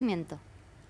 Miento.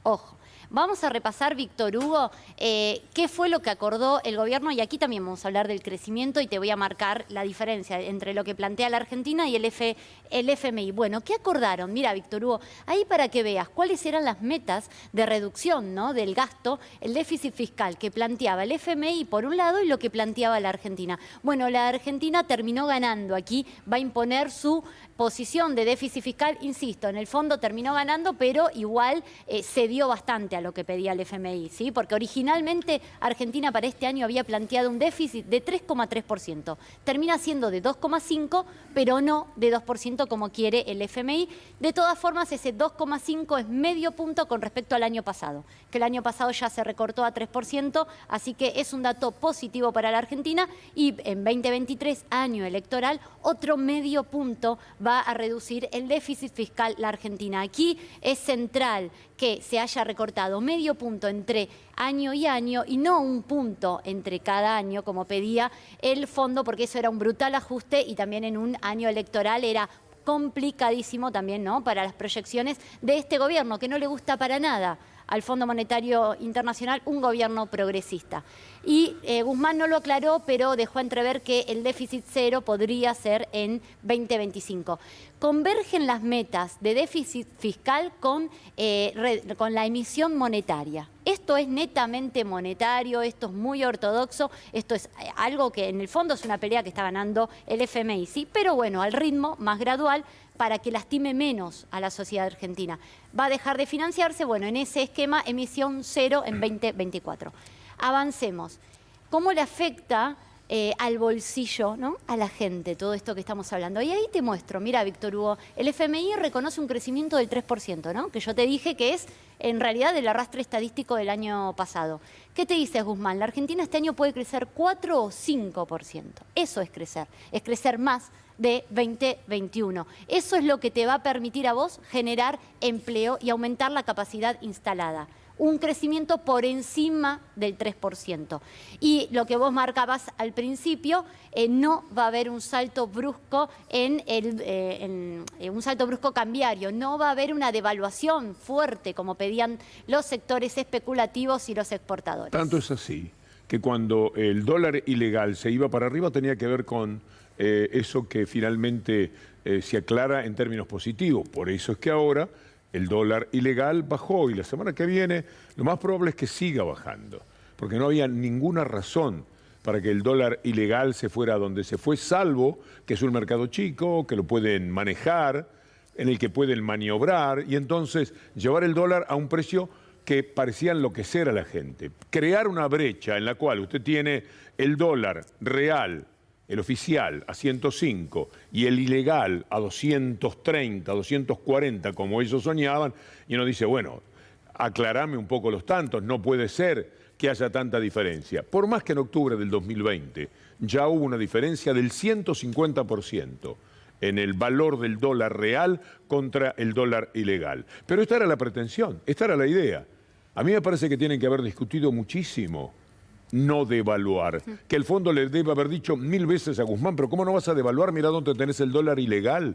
Ojo. Vamos a repasar, Víctor Hugo, qué fue lo que acordó el gobierno, y aquí también vamos a hablar del crecimiento y te voy a marcar la diferencia entre lo que plantea la Argentina y el FMI. Bueno, ¿qué acordaron? Mira, Víctor Hugo, ahí para que veas cuáles eran las metas de reducción, ¿no?, del gasto, el déficit fiscal que planteaba el FMI por un lado y lo que planteaba la Argentina. Bueno, la Argentina terminó ganando aquí, va a imponer su posición de déficit fiscal, insisto, en el fondo terminó ganando, pero igual cedió bastante a lo que pedía el FMI, ¿sí? Porque originalmente Argentina para este año había planteado un déficit de 3,3%. Termina siendo de 2,5%, pero no de 2% como quiere el FMI. De todas formas, ese 2,5 es medio punto con respecto al año pasado, que el año pasado ya se recortó a 3%, así que es un dato positivo para la Argentina, y en 2023, año electoral, otro medio punto va a reducir el déficit fiscal la Argentina. Aquí es central que se haya recortado medio punto entre año y año y no un punto entre cada año como pedía el fondo, porque eso era un brutal ajuste y también en un año electoral era complicadísimo también, ¿no?, para las proyecciones de este gobierno, que no le gusta para nada al Fondo Monetario Internacional un gobierno progresista. Y Guzmán no lo aclaró, pero dejó entrever que el déficit cero podría ser en 2025. Convergen las metas de déficit fiscal con la emisión monetaria. Esto es netamente monetario, esto es muy ortodoxo, esto es algo que en el fondo es una pelea que está ganando el FMI, ¿sí? Pero bueno, al ritmo más gradual, para que lastime menos a la sociedad argentina. Va a dejar de financiarse, bueno, en ese esquema, emisión cero en 2024. Avancemos. ¿Cómo le afecta al bolsillo, ¿no?, a la gente todo esto que estamos hablando? Y ahí te muestro, mira, Víctor Hugo, el FMI reconoce un crecimiento del 3%, ¿no?, que yo te dije que es en realidad el arrastre estadístico del año pasado. ¿Qué te dice Guzmán? La Argentina este año puede crecer 4 o 5%. Eso es crecer más de 2021. Eso es lo que te va a permitir a vos generar empleo y aumentar la capacidad instalada. Un crecimiento por encima del 3%. Y lo que vos marcabas al principio, no va a haber un salto brusco un salto brusco cambiario, no va a haber una devaluación fuerte como pedían los sectores especulativos y los exportadores. Tanto es así que cuando el dólar ilegal se iba para arriba tenía que ver con eso que finalmente se aclara en términos positivos. Por eso es que ahora el dólar ilegal bajó y la semana que viene lo más probable es que siga bajando, porque no había ninguna razón para que el dólar ilegal se fuera a donde se fue, salvo que es un mercado chico, que lo pueden manejar, en el que pueden maniobrar y entonces llevar el dólar a un precio que parecía enloquecer a la gente. Crear una brecha en la cual usted tiene el dólar real, el oficial, a 105 y el ilegal a 230, 240, como ellos soñaban, y uno dice, bueno, aclarame un poco los tantos, no puede ser que haya tanta diferencia. Por más que en octubre del 2020 ya hubo una diferencia del 150% en el valor del dólar real contra el dólar ilegal. Pero esta era la pretensión, esta era la idea. A mí me parece que tienen que haber discutido muchísimo no devaluar, que el fondo le debe haber dicho 1000 veces a Guzmán, pero ¿cómo no vas a devaluar? Mirá dónde tenés el dólar ilegal.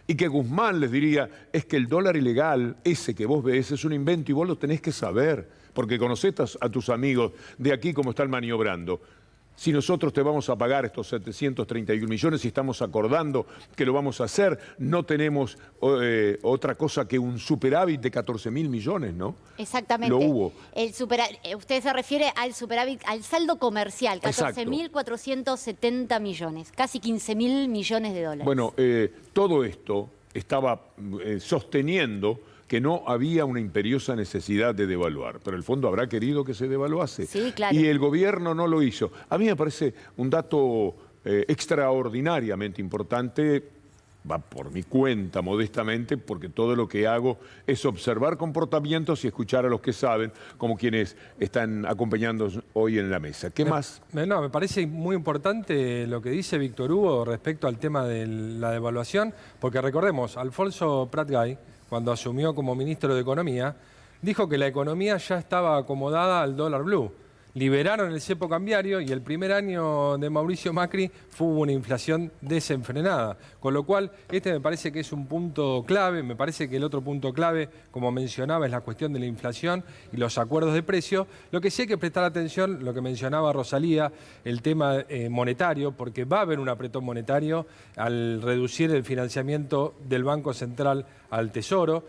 Y que Guzmán les diría, es que el dólar ilegal, ese que vos ves, es un invento y vos lo tenés que saber, porque conocés a tus amigos de aquí cómo están maniobrando. Si nosotros te vamos a pagar estos 731 millones y estamos acordando que lo vamos a hacer, no tenemos otra cosa que un superávit de 14.000 millones, ¿no? Exactamente. Lo hubo. Usted se refiere al superávit, al saldo comercial, 14.470 millones, casi 15.000 millones de dólares. Bueno, todo esto estaba sosteniendo que no había una imperiosa necesidad de devaluar, pero el fondo habrá querido que se devaluase. Sí, claro. Y el gobierno no lo hizo. A mí me parece un dato extraordinariamente importante, va por mi cuenta modestamente, porque todo lo que hago es observar comportamientos y escuchar a los que saben, como quienes están acompañándonos hoy en la mesa. ¿Qué más? No, me parece muy importante lo que dice Víctor Hugo respecto al tema de la devaluación, porque recordemos, Alfonso Prat-Gay, cuando asumió como ministro de Economía, dijo que la economía ya estaba acomodada al dólar blue. liberaron el cepo cambiario y el primer año de Mauricio Macri hubo una inflación desenfrenada. Con lo cual, este me parece que es un punto clave. Me parece que el otro punto clave, como mencionaba, es la cuestión de la inflación y los acuerdos de precio. Lo que sí hay que prestar atención, lo que mencionaba Rosalía, el tema monetario, porque va a haber un apretón monetario al reducir el financiamiento del Banco Central al Tesoro.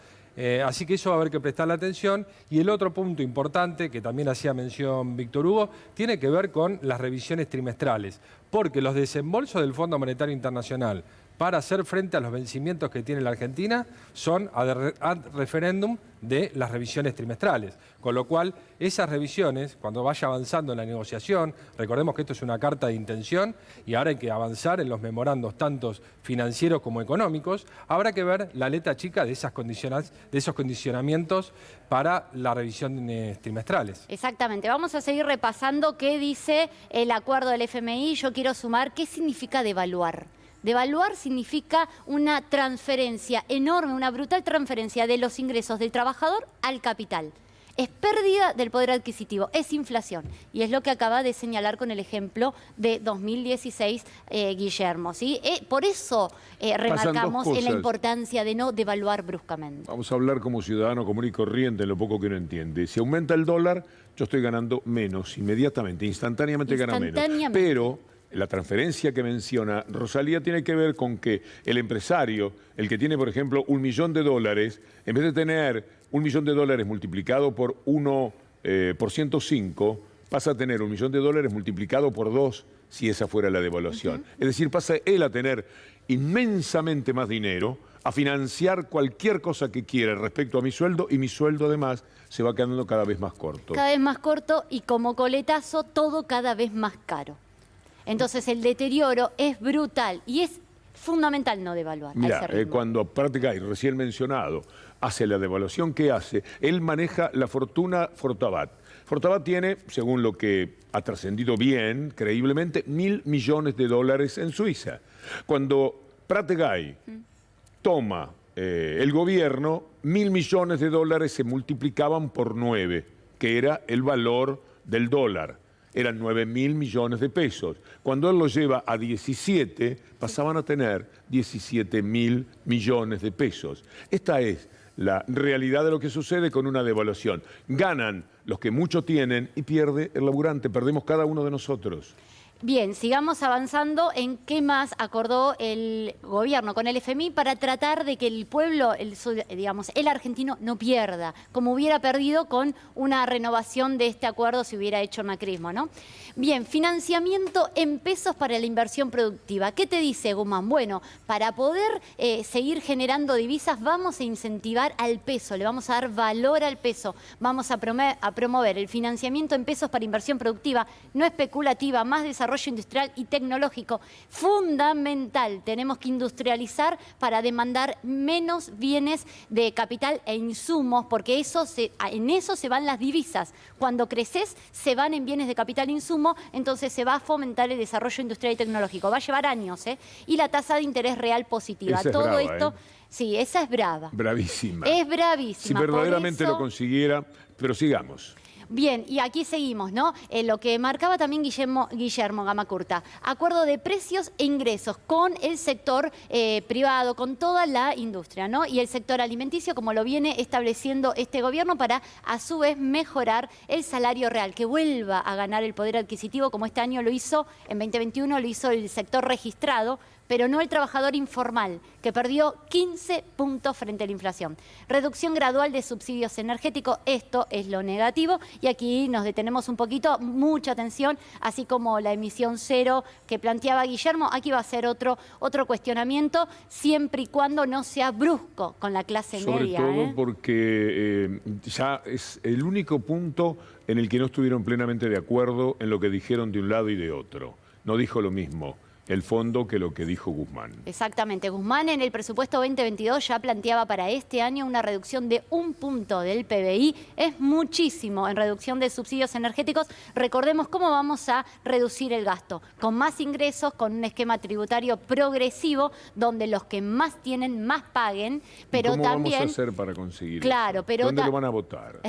Así que eso va a haber que prestarle atención. Y el otro punto importante, que también hacía mención Víctor Hugo, tiene que ver con las revisiones trimestrales, porque los desembolsos del Fondo Monetario Internacional para hacer frente a los vencimientos que tiene la Argentina son ad referéndum de las revisiones trimestrales. Con lo cual, esas revisiones, cuando vaya avanzando en la negociación, recordemos que esto es una carta de intención y ahora hay que avanzar en los memorandos, tanto financieros como económicos, habrá que ver la letra chica de esos condicionamientos para las revisiones trimestrales. Exactamente. Vamos a seguir repasando qué dice el acuerdo del FMI. Yo quiero sumar qué significa devaluar. Devaluar significa una transferencia enorme, una brutal transferencia de los ingresos del trabajador al capital. Es pérdida del poder adquisitivo, es inflación. Y es lo que acaba de señalar con el ejemplo de 2016 Guillermo, ¿sí? Por eso remarcamos en la importancia de no devaluar bruscamente. Vamos a hablar como ciudadano común y corriente, en lo poco que uno entiende. Si aumenta el dólar, yo estoy ganando menos, inmediatamente, instantáneamente gana menos. Pero la transferencia que menciona Rosalía tiene que ver con que el empresario, el que tiene, por ejemplo, $1.000.000, en vez de tener $1.000.000 multiplicado por 100.5, pasa a tener $1.000.000 multiplicado por 2 si esa fuera la devaluación. Es decir, pasa él a tener inmensamente más dinero, a financiar cualquier cosa que quiera respecto a mi sueldo, y mi sueldo además se va quedando cada vez más corto. Cada vez más corto y como coletazo todo cada vez más caro. Entonces el deterioro es brutal y es fundamental no devaluar. Mira, cuando Prat Gay, recién mencionado, hace la devaluación que hace, él maneja la fortuna Fortabat. Fortabat tiene, según lo que ha trascendido bien, creíblemente, $1.000 millones en Suiza. Cuando Prat Gay toma el gobierno, $1.000 millones se multiplicaban por 9, que era el valor del dólar. Eran 9.000 millones de pesos. Cuando él lo lleva a 17, pasaban a tener 17.000 millones de pesos. Esta es la realidad de lo que sucede con una devaluación. Ganan los que mucho tienen y pierde el laburante, perdemos cada uno de nosotros. Bien, sigamos avanzando en qué más acordó el gobierno con el FMI para tratar de que el pueblo, el argentino, no pierda, como hubiera perdido con una renovación de este acuerdo si hubiera hecho el macrismo, ¿no? Bien, financiamiento en pesos para la inversión productiva. ¿Qué te dice Guzmán? Bueno, para poder seguir generando divisas vamos a incentivar al peso, le vamos a dar valor al peso, vamos a promover el financiamiento en pesos para inversión productiva, no especulativa, más desarrollo industrial y tecnológico. Fundamental, tenemos que industrializar para demandar menos bienes de capital e insumos, porque en eso se van las divisas. Cuando creces, se van en bienes de capital e insumo, entonces se va a fomentar el desarrollo industrial y tecnológico. Va a llevar años, ¿eh? Y la tasa de interés real positiva. Esa es todo brava, esto, sí, esa es brava. Bravísima. Es bravísima. Si verdaderamente lo consiguiera, pero sigamos. Bien, y aquí seguimos, ¿no? Lo que marcaba también Guillermo Gamacurta, acuerdo de precios e ingresos con el sector privado, con toda la industria, ¿no? Y el sector alimenticio, como lo viene estableciendo este gobierno, para a su vez mejorar el salario real, que vuelva a ganar el poder adquisitivo, como este año lo hizo, en 2021 lo hizo el sector registrado, pero no el trabajador informal, que perdió 15 puntos frente a la inflación. Reducción gradual de subsidios energéticos, esto es lo negativo, y aquí nos detenemos un poquito, mucha atención, así como la emisión cero que planteaba Guillermo, aquí va a ser otro cuestionamiento, siempre y cuando no sea brusco con la clase media. Sobre todo porque ya es el único punto en el que no estuvieron plenamente de acuerdo en lo que dijeron de un lado y de otro. No dijo lo mismo el fondo que lo que dijo Guzmán. Exactamente. Guzmán en el presupuesto 2022 ya planteaba para este año una reducción de 1 punto del PBI. Es muchísimo en reducción de subsidios energéticos. Recordemos cómo vamos a reducir el gasto. Con más ingresos, con un esquema tributario progresivo, donde los que más tienen, más paguen. Pero ¿Cómo también, vamos a hacer para conseguir claro, eso? pero ¿Dónde lo van a votar?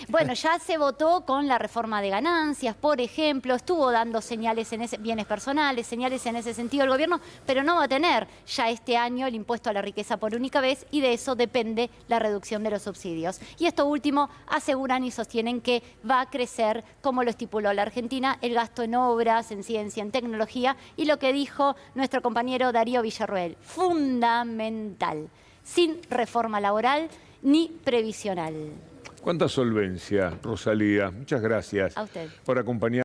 Bueno, ya se votó con la reforma de ganancias, por ejemplo. Estuvo dando señales en bienes personales, señales en ese sentido el gobierno, pero no va a tener ya este año el impuesto a la riqueza por única vez y de eso depende la reducción de los subsidios. Y esto último aseguran y sostienen que va a crecer, como lo estipuló la Argentina, el gasto en obras, en ciencia, en tecnología y lo que dijo nuestro compañero Darío Villarroel, fundamental, sin reforma laboral ni previsional. ¿Cuánta solvencia, Rosalía? Muchas gracias A usted. por acompañarnos.